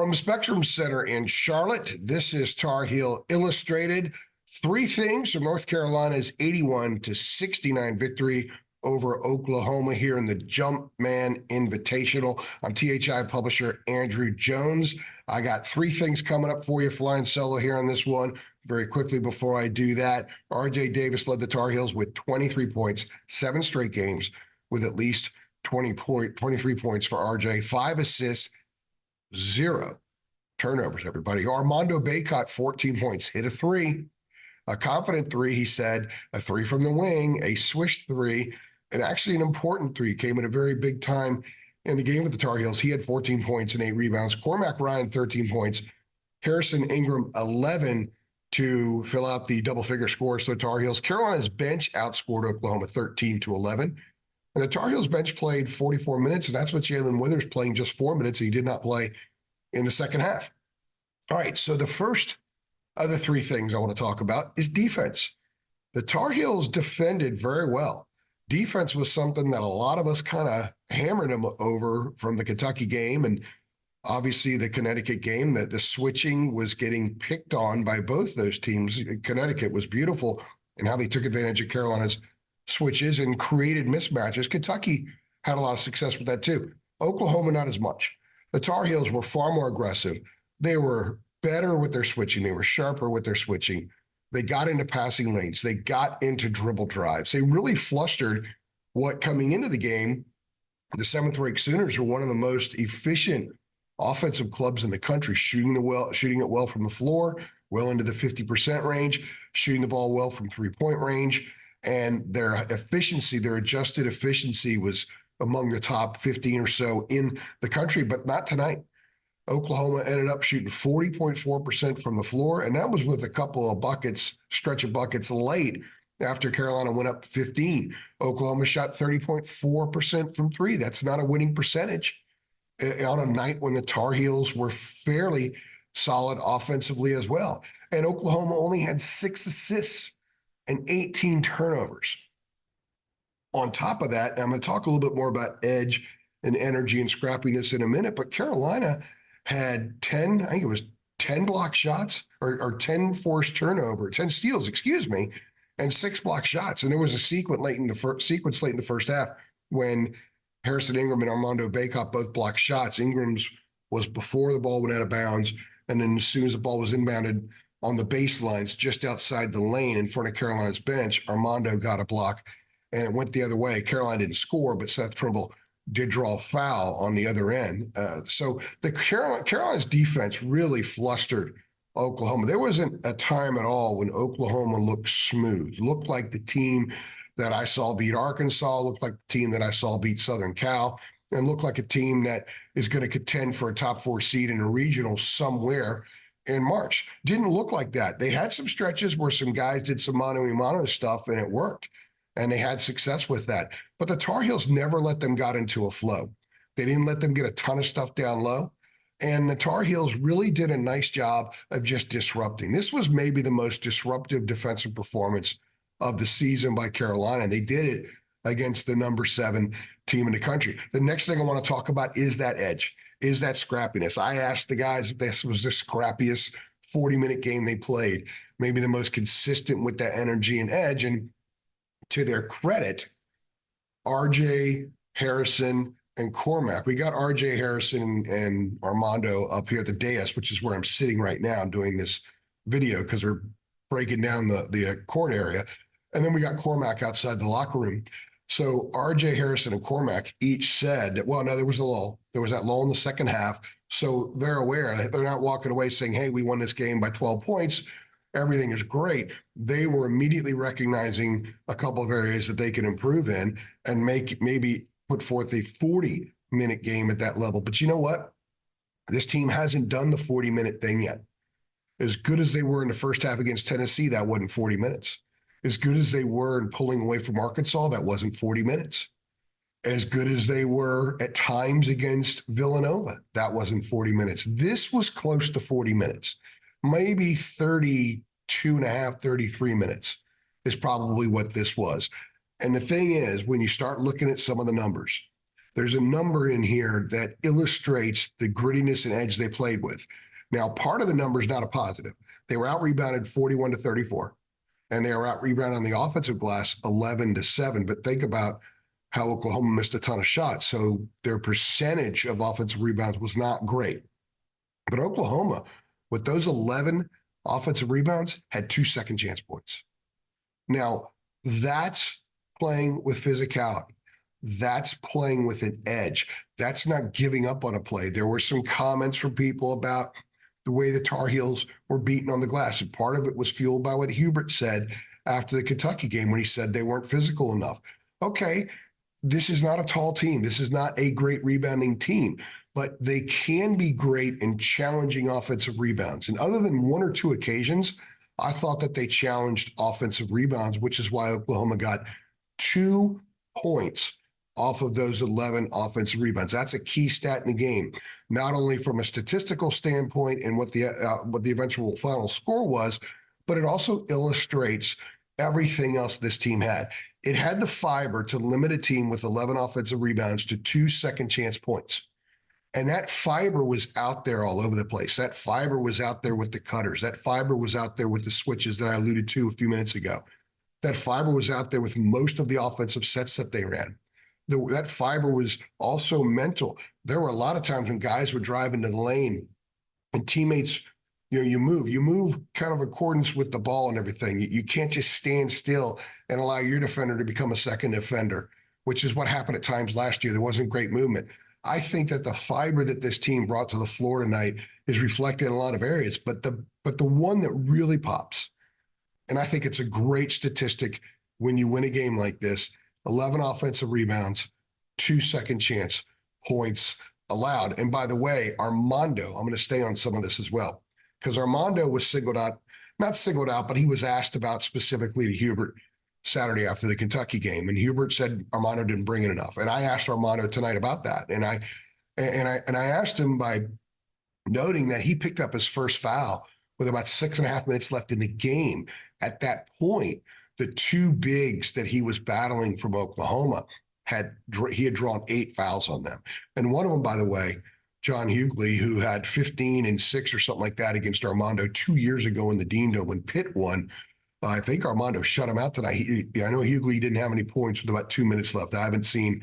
From the Spectrum Center in Charlotte, this is Tar Heel Illustrated. Three things from North Carolina's 81-69 victory over Oklahoma here in the Jumpman Invitational. I'm THI publisher Andrew Jones. I got three things coming up for you, flying solo here on this one. Very quickly before I do that, R.J. Davis led the Tar Heels with 23 points, 7 straight games with at least 23 points for R.J., 5 assists, 0 turnovers, everybody. Armando Bacot, 14 points, hit a 3. A confident 3, he said, a 3 from the wing, a swish 3, and actually an important 3. Came at a very big time in the game with the Tar Heels. He had 14 points and 8 rebounds. Cormac Ryan, 13 points. Harrison Ingram, 11 to fill out the double-figure scores for the Tar Heels. Carolina's bench outscored Oklahoma 13-11. And the Tar Heels bench played 44 minutes, and that's what Jalen Withers playing just 4 minutes. He did not play in the second half. All right, so the first of the three things I want to talk about is defense. The Tar Heels defended very well. Defense was something that a lot of us kind of hammered them over from the Kentucky game and obviously the Connecticut game, that the switching was getting picked on by both those teams. Connecticut was beautiful in how they took advantage of Carolina's switches and created mismatches. Kentucky had a lot of success with that too. Oklahoma, not as much. The Tar Heels were far more aggressive. They were better with their switching. They were sharper with their switching. They got into passing lanes. They got into dribble drives. They really flustered what, coming into the game, the seventh-ranked Sooners were one of the most efficient offensive clubs in the country, shooting it well from the floor, well into the 50% range, shooting the ball well from three-point range. And their efficiency, their adjusted efficiency, was among the top 15 or so in the country, but not tonight. Oklahoma ended up shooting 40.4% from the floor, and that was with a couple of buckets, stretch of buckets late after Carolina went up 15. Oklahoma shot 30.4% from three. That's not a winning percentage on a night when the Tar Heels were fairly solid offensively as well. And Oklahoma only had 6 assists and 18 turnovers. On top of that, I'm going to talk a little bit more about edge and energy and scrappiness in a minute, but Carolina had 10 block shots or 10 forced turnover, 10 steals, and 6 block shots. And there was a sequence late in the first half when Harrison Ingram and Armando Bacot both blocked shots. Ingram's was before the ball went out of bounds, and then as soon as the ball was inbounded on the baselines just outside the lane in front of Carolina's bench, Armando got a block, and it went the other way. Carolina didn't score, but Seth Trimble did draw a foul on the other end. So the Carolina's defense really flustered Oklahoma. There wasn't a time at all when Oklahoma looked smooth, looked like the team that I saw beat Arkansas, looked like the team that I saw beat Southern Cal, and looked like a team that is going to contend for a top 4 seed in a regional somewhere in March. Didn't look like that. They had some stretches where some guys did some mano-a-mano stuff, and it worked. And they had success with that. But the Tar Heels never let them get into a flow. They didn't let them get a ton of stuff down low. And the Tar Heels really did a nice job of just disrupting. This was maybe the most disruptive defensive performance of the season by Carolina. They did it against the number 7 team in the country. The next thing I want to talk about is that edge, is that scrappiness. I asked the guys if this was the scrappiest 40-minute game they played, maybe the most consistent with that energy and edge. And to their credit, R.J., Harrison, and Cormac. We got R.J., Harrison, and Armando up here at the dais, which is where I'm sitting right now. I'm doing this video because they're breaking down the court area. And then we got Cormac outside the locker room. So R.J., Harrison, and Cormac each said that, well, no, there was a lull. There was that lull in the second half. So they're aware. They're not walking away saying, hey, we won this game by 12 points. Everything is great. They were immediately recognizing a couple of areas that they can improve in and maybe put forth a 40-minute game at that level. But you know what? This team hasn't done the 40-minute thing yet. As good as they were in the first half against Tennessee, that wasn't 40 minutes. As good as they were in pulling away from Arkansas, that wasn't 40 minutes. As good as they were at times against Villanova, that wasn't 40 minutes. This was close to 40 minutes. Maybe 32 and a half, 33 minutes is probably what this was. And the thing is, when you start looking at some of the numbers, there's a number in here that illustrates the grittiness and edge they played with. Now, part of the number is not a positive. They were out-rebounded 41-34, and they were out-rebounded on the offensive glass 11-7. But think about how Oklahoma missed a ton of shots. So their percentage of offensive rebounds was not great. But Oklahoma, with those 11 offensive rebounds, had 2 second chance points. Now, that's playing with physicality. That's playing with an edge. That's not giving up on a play. There were some comments from people about the way the Tar Heels were beaten on the glass. And part of it was fueled by what Hubert said after the Kentucky game when he said they weren't physical enough. Okay, this is not a tall team. This is not a great rebounding team, but they can be great in challenging offensive rebounds. And other than 1 or 2 occasions, I thought that they challenged offensive rebounds, which is why Oklahoma got 2 points off of those 11 offensive rebounds. That's a key stat in the game, not only from a statistical standpoint and what the eventual final score was, but it also illustrates everything else this team had. It had the fiber to limit a team with 11 offensive rebounds to 2 second chance points. And that fiber was out there all over the place. That fiber was out there with the cutters. That fiber was out there with the switches that I alluded to a few minutes ago. That fiber was out there with most of the offensive sets that they ran. That fiber was also mental. There were a lot of times when guys would drive into the lane and teammates, you move kind of accordance with the ball and everything. You can't just stand still and allow your defender to become a second defender, which is what happened at times last year. There wasn't great movement. I think that the fiber that this team brought to the floor tonight is reflected in a lot of areas, but the one that really pops, and I think it's a great statistic when you win a game like this, 11 offensive rebounds, 2 second chance points allowed. And by the way, Armando, I'm going to stay on some of this as well, because Armando was not singled out, but he was asked about specifically to Hubert Saturday after the Kentucky game. And Hubert said Armando didn't bring in enough. And I asked Armando tonight about that. And I asked him by noting that he picked up his first foul with about 6.5 minutes left in the game. At that point, the 2 bigs that he was battling from Oklahoma had drawn 8 fouls on them. And one of them, by the way, John Hughley, who had 15 and 6 or something like that against Armando 2 years ago in the Dean Dome when Pitt won. I think Armando shut him out tonight. I know Hughley didn't have any points with about 2 minutes left. I haven't seen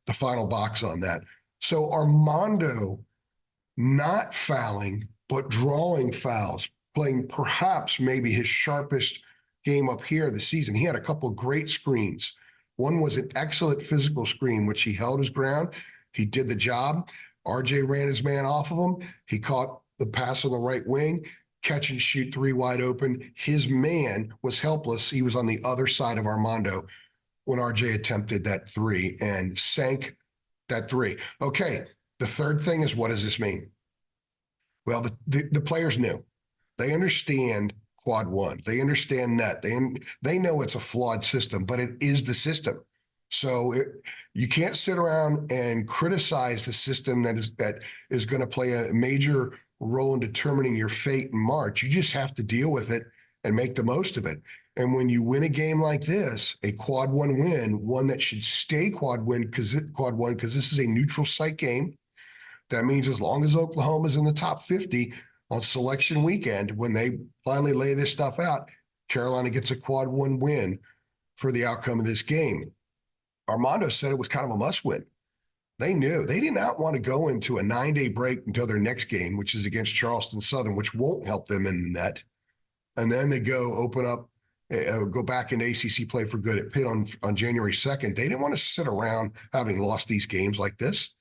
the final box on that. So Armando not fouling, but drawing fouls, playing perhaps maybe his sharpest game up here this season. He had a couple of great screens. One was an excellent physical screen, which he held his ground. He did the job. RJ ran his man off of him. He caught the pass on the right wing. Catch and shoot 3 wide open. His man was helpless. He was on the other side of Armando when RJ attempted that 3 and sank that 3. Okay, the third thing is, what does this mean? Well, the players knew. They understand quad 1. They understand net. They know it's a flawed system, but it is the system. So you can't sit around and criticize the system that is going to play a major role in determining your fate in March. You just have to deal with it and make the most of it. And when you win a game like this, a quad 1 win, one that should stay quad 1 because this is a neutral site game. That means as long as Oklahoma's in the top 50 on selection weekend, when they finally lay this stuff out, Carolina gets a quad 1 win for the outcome of this game. Armando said it was kind of a must win. They knew they did not want to go into a 9-day break until their next game, which is against Charleston Southern, which won't help them in the net. And then they go back into ACC play for good at Pitt on January 2nd. They didn't want to sit around having lost these games like this.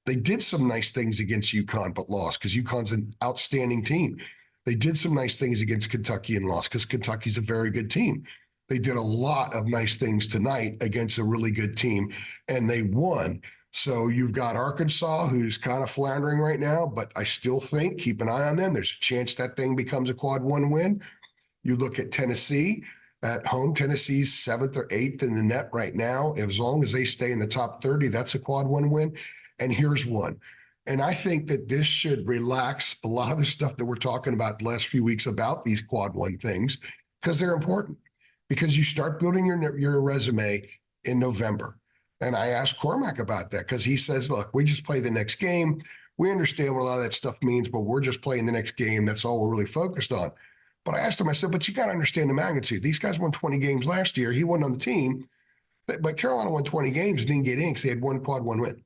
They did some nice things against UConn, but lost because UConn's an outstanding team. They did some nice things against Kentucky and lost because Kentucky's a very good team. They did a lot of nice things tonight against a really good team, and they won. So you've got Arkansas, who's kind of floundering right now, but I still think, keep an eye on them. There's a chance that thing becomes a quad 1 win. You look at Tennessee at home. Tennessee's 7th or 8th in the net right now. As long as they stay in the top 30, that's a quad 1 win. And here's one. And I think that this should relax a lot of the stuff that we're talking about the last few weeks about these quad 1 things, because they're important. Because you start building your resume in November. And I asked Cormac about that because he says, look, we just play the next game. We understand what a lot of that stuff means, but we're just playing the next game. That's all we're really focused on. But I asked him, I said, but you got to understand the magnitude. These guys won 20 games last year. He wasn't on the team, but Carolina won 20 games and didn't get in because they had one quad one win.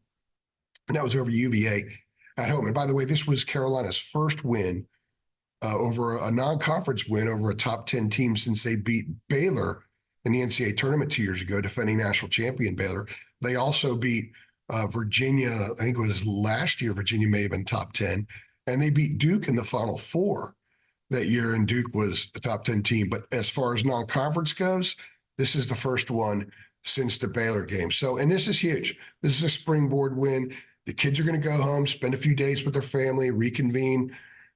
And that was over UVA at home. And by the way, this was Carolina's first win over a non-conference win over a top 10 team since they beat Baylor in the NCAA tournament 2 years ago, defending national champion Baylor. They also beat Virginia. I think it was last year. Virginia may have been top 10. And they beat Duke in the Final Four that year, and Duke was a top 10 team. But as far as non-conference goes, this is the first one since the Baylor game. So, and this is huge. This is a springboard win. The kids are going to go home, spend a few days with their family, reconvene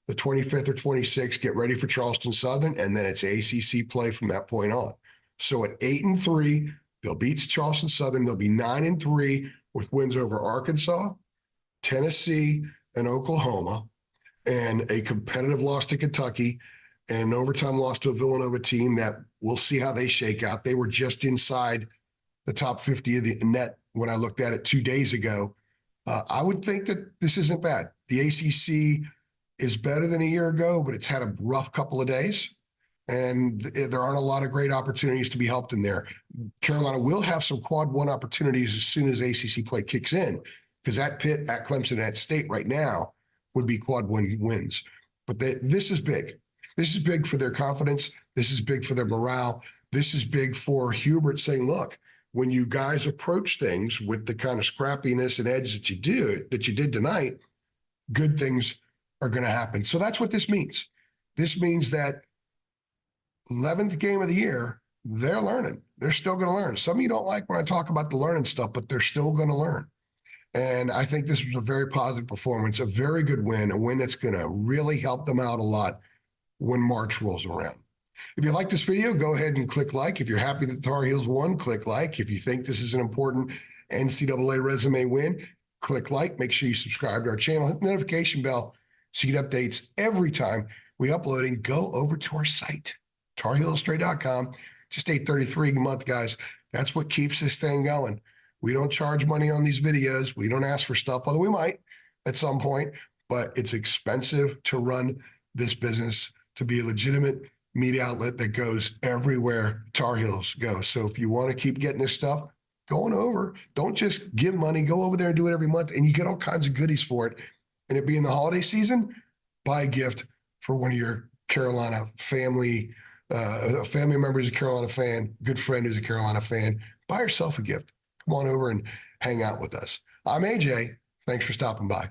the 25th or 26th, get ready for Charleston Southern, and then it's ACC play from that point on. So at 8-3, they'll beat Charleston Southern. They'll be 9-3 with wins over Arkansas, Tennessee, and Oklahoma, and a competitive loss to Kentucky, and an overtime loss to a Villanova team that we'll see how they shake out. They were just inside the top 50 of the net when I looked at it 2 days ago. I would think that this isn't bad. The ACC is better than a year ago, but it's had a rough couple of days, and there aren't a lot of great opportunities to be helped in there. Carolina will have some quad one opportunities as soon as ACC play kicks in, because at Pitt, at Clemson, at State right now would be quad one wins. But this is big. This is big for their confidence. This is big for their morale. This is big for Hubert saying, look, when you guys approach things with the kind of scrappiness and edge that you did tonight, good things are going to happen. So that's what this means. This means that 11th game of the year, they're learning. They're still going to learn. Some of you don't like when I talk about the learning stuff, but they're still going to learn. And I think this was a very positive performance, a very good win, a win that's going to really help them out a lot when March rolls around. If you like this video, go ahead and click like. If you're happy that the Tar Heels won, click like. If you think this is an important NCAA resume win, click like. Make sure you subscribe to our channel. Hit the notification bell so you get updates every time we upload, and go over to our site, tarheelillustrated.com. Just $8.33 a month, guys. That's what keeps this thing going. We don't charge money on these videos. We don't ask for stuff, although we might at some point, but it's expensive to run this business, to be a legitimate media outlet that goes everywhere Tar Heels go. So if you want to keep getting this stuff, going over, don't just give money, go over there and do it every month, and you get all kinds of goodies for it. And it being the holiday season, buy a gift for one of your Carolina family, a family member who's a Carolina fan, good friend who's a Carolina fan. Buy yourself a gift. Come on over and hang out with us. I'm AJ. Thanks for stopping by.